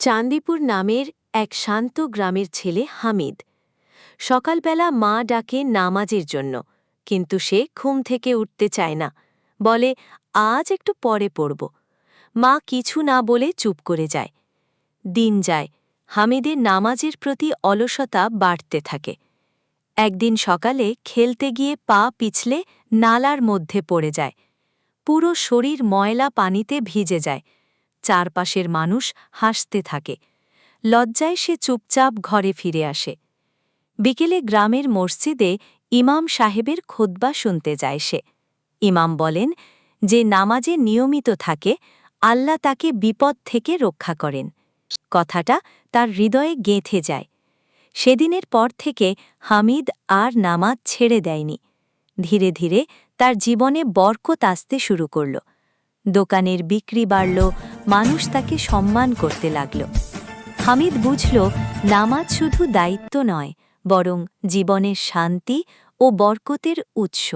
চান্দিপুর নামের এক শান্ত গ্রামের ছেলে হামিদ। সকালবেলা মা ডাকে নামাজের জন্য, কিন্তু সে ঘুম থেকে উঠতে চায় না। বলে, আজ একটু পরে পড়ব। মা কিছু না বলে চুপ করে যায়। দিন যায়, হামিদের নামাজের প্রতি অলসতা বাড়তে থাকে। একদিন সকালে খেলতে গিয়ে পা পিছলে নালার মধ্যে পড়ে যায়। পুরো শরীর ময়লা পানিতে ভিজে যায়। চারপাশের মানুষ হাসতে থাকে। লজ্জায় সে চুপচাপ ঘরে ফিরে আসে। বিকেলে গ্রামের মসজিদে ইমাম সাহেবের খুতবা শুনতে যায় সে। ইমাম বলেন, যে নামাজে নিয়মিত থাকে আল্লাহ তাকে বিপদ থেকে রক্ষা করেন। কথাটা তার হৃদয়ে গেঁথে যায়। সেদিনের পর থেকে হামিদ আর নামাজ ছেড়ে দেয়নি। ধীরে ধীরে তার জীবনে বরকত আসতে শুরু করল। দোকানের বিক্রি বাড়ল, মানুষ তাকে সম্মান করতে লাগল। হামিদ বুঝল, নামাজ শুধু দায়িত্ব নয়, বরং জীবনের শান্তি ও বরকতের উৎস।